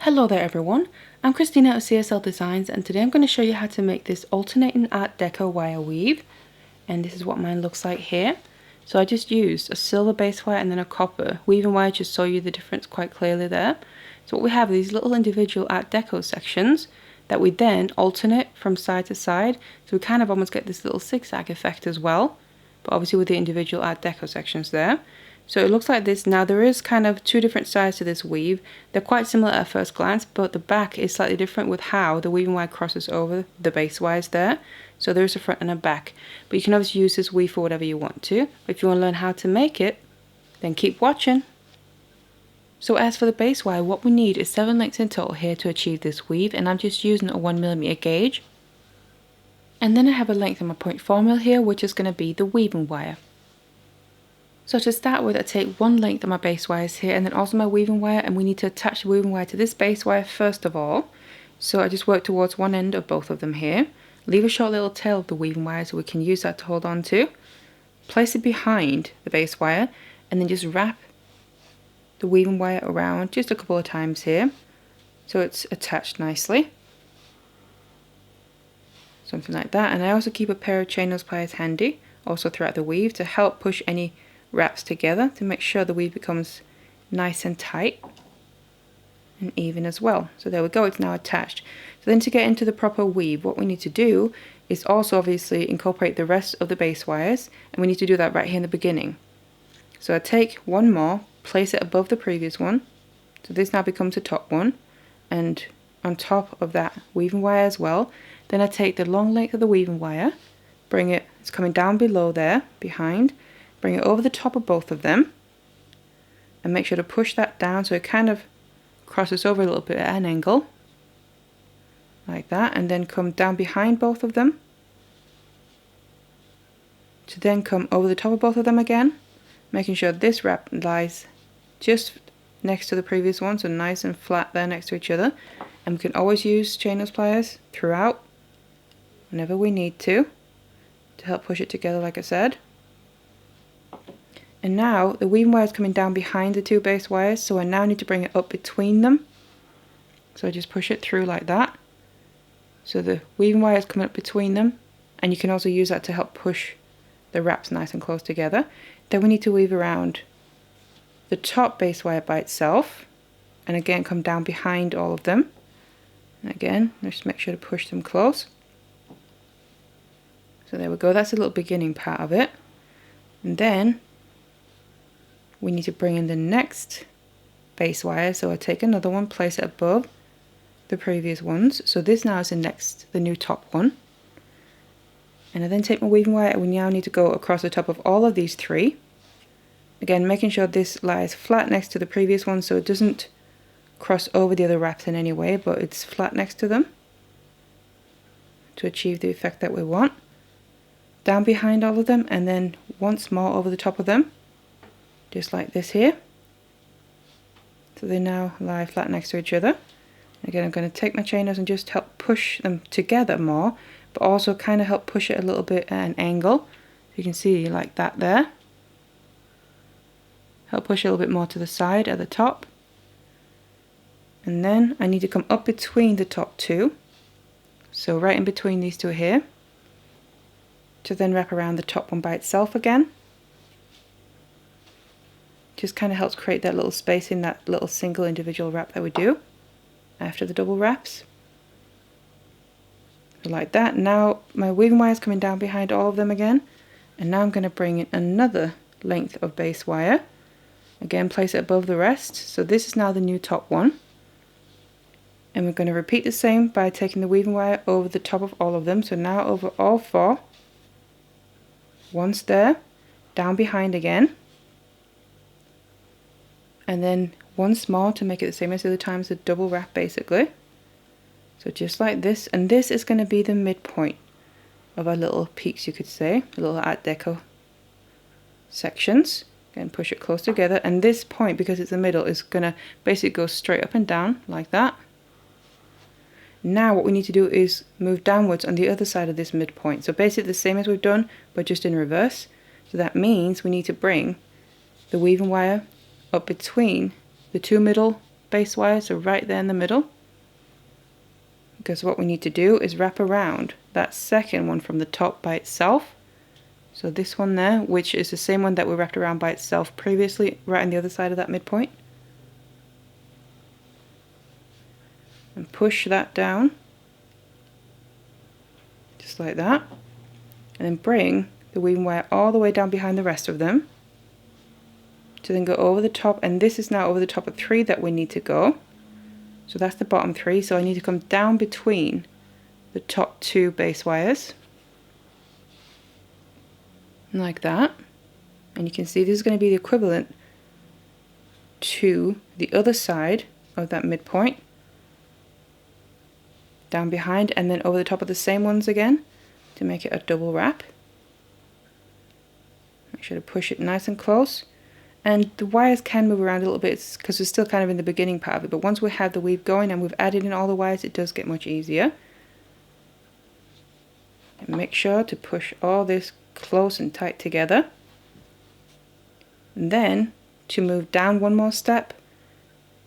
Hello there everyone, I'm Christina of CSLdesigns and today I'm going to show you how to make this alternating Art Deco wire weave, and this is what mine looks like here. So I just used a silver base wire and then a copper weaving wire to show you the difference quite clearly there. So what we have are these little individual Art Deco sections that we then alternate from side to side, so we kind of almost get this little zigzag effect as well, but obviously with the individual Art Deco sections there. So it looks like this. Now there is kind of two different sides to this weave. They're quite similar at first glance, but the back is slightly different with how the weaving wire crosses over the base wires there. So there's a front and a back. But you can obviously use this weave for whatever you want to. If you want to learn how to make it, then keep watching. So as for the base wire, what we need is 7 lengths in total here to achieve this weave, and I'm just using a 1mm gauge. And then I have a length on my 0.4mm here, which is going to be the weaving wire. So to start with, I take one length of my base wires here and then also my weaving wire, and we need to attach the weaving wire to this base wire first of all. So I just work towards one end of both of them here. Leave a short little tail of the weaving wire so we can use that to hold on to. Place it behind the base wire and then just wrap the weaving wire around just a couple of times here so it's attached nicely. Something like that. And I also keep a pair of chain nose pliers handy also throughout the weave to help push any wraps together to make sure the weave becomes nice and tight and even as well. So there we go, it's now attached. So then to get into the proper weave, what we need to do is also obviously incorporate the rest of the base wires, and we need to do that right here in the beginning. So I take one more, place it above the previous one, so this now becomes the top one, and on top of that weaving wire as well. Then I take the long length of the weaving wire, bring it, it's coming down below there, behind, bring it over the top of both of them and make sure to push that down so it kind of crosses over a little bit at an angle like that, and then come down behind both of them to then come over the top of both of them again, making sure this wrap lies just next to the previous one, so nice and flat there next to each other. And we can always use chain nose pliers throughout whenever we need to help push it together like I said. And now the weaving wire is coming down behind the two base wires, so I now need to bring it up between them. So I just push it through like that. So the weaving wire is coming up between them, and you can also use that to help push the wraps nice and close together. Then we need to weave around the top base wire by itself, and again come down behind all of them. And again, just make sure to push them close. So there we go, that's a little beginning part of it. And then we need to bring in the next base wire, so I take another one, place it above the previous ones. So this now is the new top one. And I then take my weaving wire, and we now need to go across the top of all of these three. Again, making sure this lies flat next to the previous one so it doesn't cross over the other wraps in any way, but it's flat next to them to achieve the effect that we want. Down behind all of them, and then once more over the top of them, just like this here. So they now lie flat next to each other. Again, I'm going to take my chain nose and just help push them together more, but also kind of help push it a little bit at an angle. You can see like that there. Help push it a little bit more to the side at the top. And then I need to come up between the top two. So right in between these two here, to then wrap around the top one by itself again. Just kind of helps create that little space in that little single individual wrap that we do after the double wraps. So like that. Now my weaving wire is coming down behind all of them again, and now I'm going to bring in another length of base wire. Again, place it above the rest. So this is now the new top one. And we're going to repeat the same by taking the weaving wire over the top of all of them. So now over all four. Once there, down behind again. And then once more to make it the same as the other times, the double wrap basically. So just like this, and this is going to be the midpoint of our little peaks, you could say, the little Art Deco sections. Again, push it close together, and this point, because it's the middle, is going to basically go straight up and down like that. Now what we need to do is move downwards on the other side of this midpoint. So basically the same as we've done, but just in reverse. So that means we need to bring the weaving wire up between the two middle base wire, so right there in the middle, because what we need to do is wrap around that second one from the top by itself. So this one there, which is the same one that we wrapped around by itself previously, right on the other side of that midpoint. And push that down, just like that. And then bring the weaving wire all the way down behind the rest of them, to then go over the top, and this is now over the top of 3 that we need to go. So that's the bottom 3, so I need to come down between the top 2 base wires. Like that. And you can see this is going to be the equivalent to the other side of that midpoint. Down behind and then over the top of the same ones again to make it a double wrap. Make sure to push it nice and close. And the wires can move around a little bit because we're still kind of in the beginning part of it, but once we have the weave going and we've added in all the wires, it does get much easier. And make sure to push all this close and tight together. And then to move down one more step,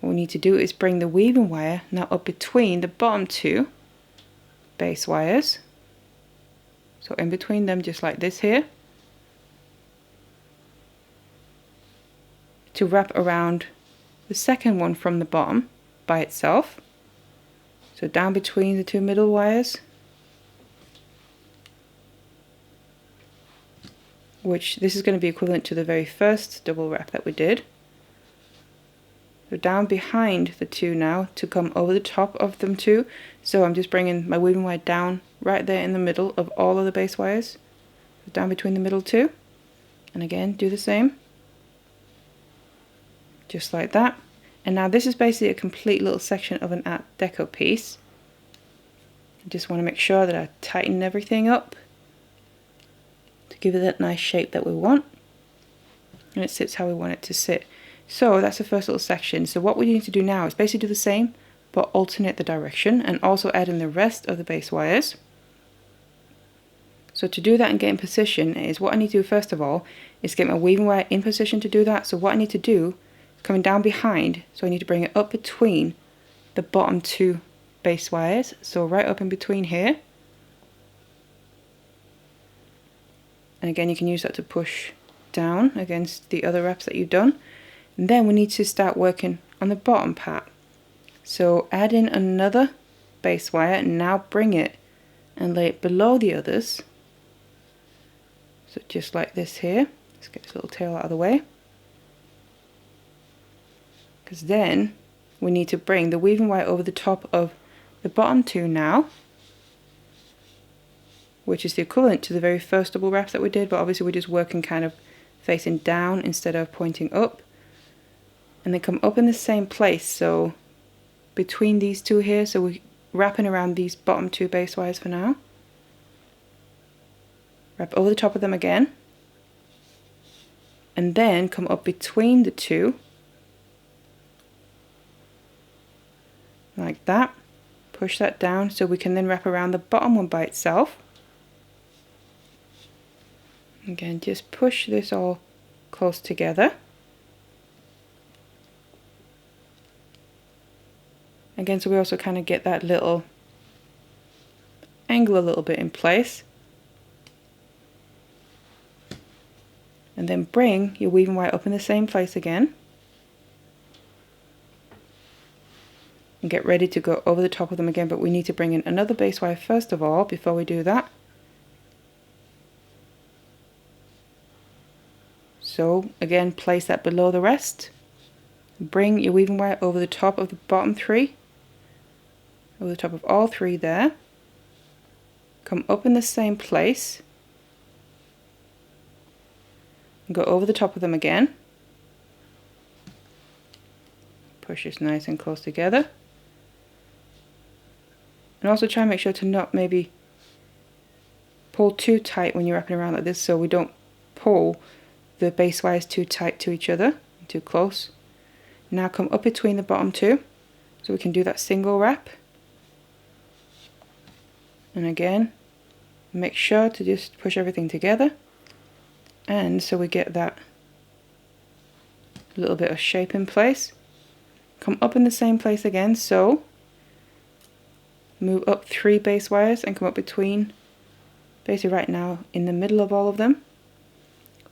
what we need to do is bring the weaving wire now up between the bottom 2 base wires. So in between them, just like this here, to wrap around the second one from the bottom by itself. So down between the 2 middle wires, which this is going to be equivalent to the very first double wrap that we did. So down behind the 2 now to come over the top of them 2. So I'm just bringing my weaving wire down right there in the middle of all of the base wires. So down between the middle 2. And again, do the same. Just like that. And now this is basically a complete little section of an Art Deco piece. I just want to make sure that I tighten everything up to give it that nice shape that we want. And it sits how we want it to sit. So that's the first little section. So what we need to do now is basically do the same, but alternate the direction and also add in the rest of the base wires. So to do that and get in position is what I need to do first of all is get my weaving wire in position to do that. So what I need to do, coming down behind, so I need to bring it up between the bottom 2 base wires. So right up in between here. And again, you can use that to push down against the other wraps that you've done. And then we need to start working on the bottom part. So add in another base wire and now bring it and lay it below the others. So just like this here. Let's get this little tail out of the way. Because then we need to bring the weaving wire over the top of the bottom 2 now, which is the equivalent to the very first double wraps that we did, but obviously we're just working kind of facing down instead of pointing up. And then come up in the same place, so between these 2 here, so we're wrapping around these bottom 2 base wires for now. Wrap over the top of them again. And then come up between the 2. Like that. Push that down so we can then wrap around the bottom one by itself. Again, just push this all close together. Again, so we also kind of get that little angle a little bit in place. And then bring your weaving wire up in the same place again. And get ready to go over the top of them again, but we need to bring in another base wire first of all before we do that. So again, place that below the rest. Bring your weaving wire over the top of the bottom 3. Over the top of all 3 there. Come up in the same place. And go over the top of them again. Push this nice and close together. And also try and make sure to not maybe pull too tight when you're wrapping around like this, so we don't pull the base wires too tight to each other, too close. Now come up between the bottom 2, so we can do that single wrap. And again, make sure to just push everything together, and so we get that little bit of shape in place. come up in the same place again, so move up 3 base wires and come up between, basically right now in the middle of all of them,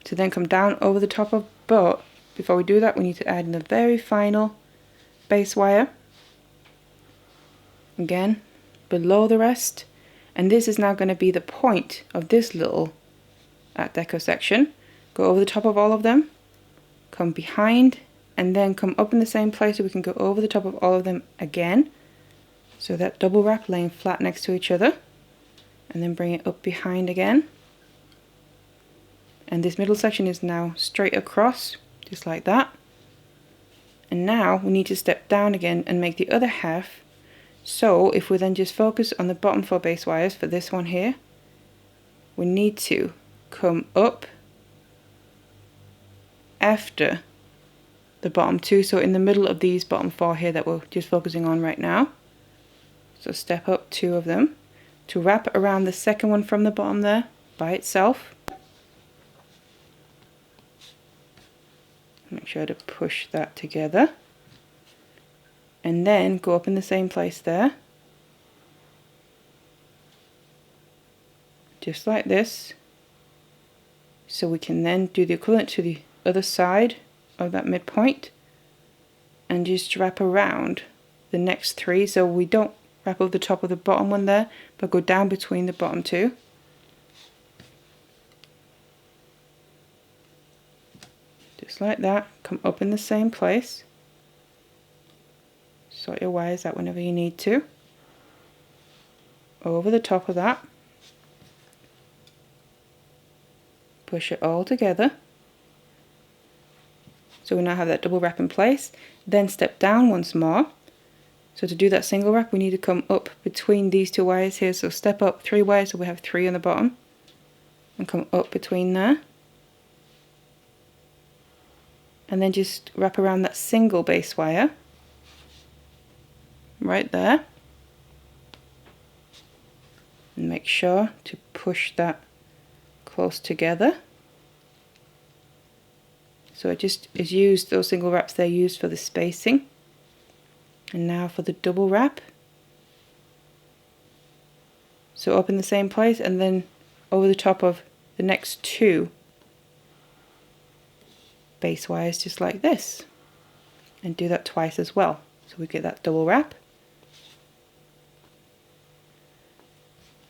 to then come down over the top of, but before we do that we need to add in the very final base wire, again below the rest, and this is now going to be the point of this little Art Deco section. Go over the top of all of them, come behind, and then come up in the same place so we can go over the top of all of them again. So that double wrap laying flat next to each other, and then bring it up behind again. And this middle section is now straight across, just like that. And now we need to step down again and make the other half. So if we then just focus on the bottom 4 base wires for this one here, we need to come up after the bottom 2, so in the middle of these bottom 4 here that we're just focusing on right now. So step up 2 of them to wrap around the second one from the bottom there by itself. Make sure to push that together, and then go up in the same place there, just like this, so we can then do the equivalent to the other side of that midpoint and just wrap around the next 3. So we don't wrap over the top of the bottom one there, but go down between the bottom 2. Just like that, come up in the same place. Sort your wires out whenever you need to. Over the top of that. Push it all together. So we now have that double wrap in place. Then step down once more. So to do that single wrap we need to come up between these 2 wires here. So step up 3 wires, so we have 3 on the bottom. And come up between there. And then just wrap around that single base wire right there, and make sure to push that close together. So it just is used, those single wraps they're used for the spacing. And now for the double wrap, so up in the same place and then over the top of the next 2 base wires just like this, and do that twice as well, so we get that double wrap.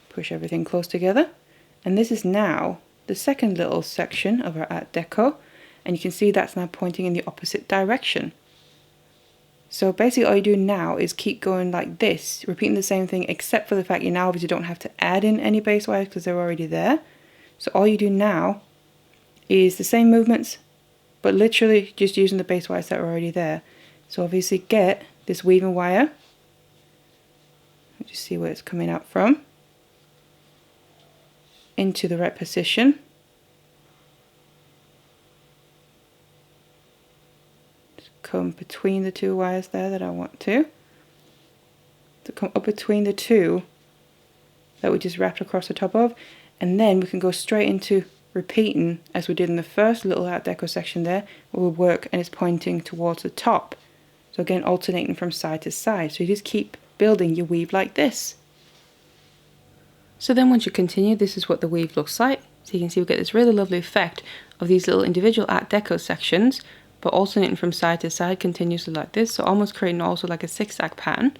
Push everything close together, and this is now the second little section of our Art Deco, and you can see that's now pointing in the opposite direction. So basically all you do now is keep going like this, repeating the same thing, except for the fact you now obviously don't have to add in any base wires because they're already there. So all you do now is the same movements, but literally just using the base wires that are already there. So obviously get this weaving wire, just see where it's coming out from, into the right position. Just come between the 2 wires there that I want to come up between the 2 that we just wrapped across the top of, and then we can go straight into repeating as we did in the first little Art Deco section there, where we work and it's pointing towards the top. So again, alternating from side to side. So you just keep building your weave like this. So then once you continue, this is what the weave looks like. So you can see we get this really lovely effect of these little individual Art Deco sections, but alternating from side to side continuously like this. So almost creating also like a zigzag pattern.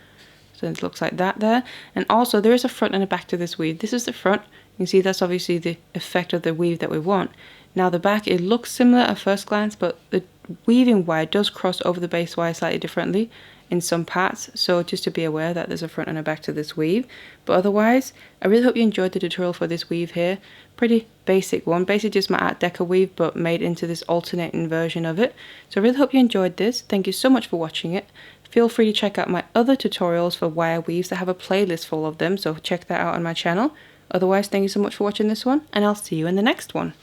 So it looks like that there. And also there is a front and a back to this weave. This is the front. You can see that's obviously the effect of the weave that we want. Now the back, it looks similar at first glance, but the weaving wire does cross over the base wire slightly differently in some parts. So just to be aware that there's a front and a back to this weave. But otherwise, I really hope you enjoyed the tutorial for this weave here. Pretty basic one, basically just my Art Deco weave, but made into this alternating version of it. So I really hope you enjoyed this. Thank you so much for watching it. Feel free to check out my other tutorials for wire weaves. I have a playlist full of them, so check that out on my channel. Otherwise, thank you so much for watching this one, and I'll see you in the next one.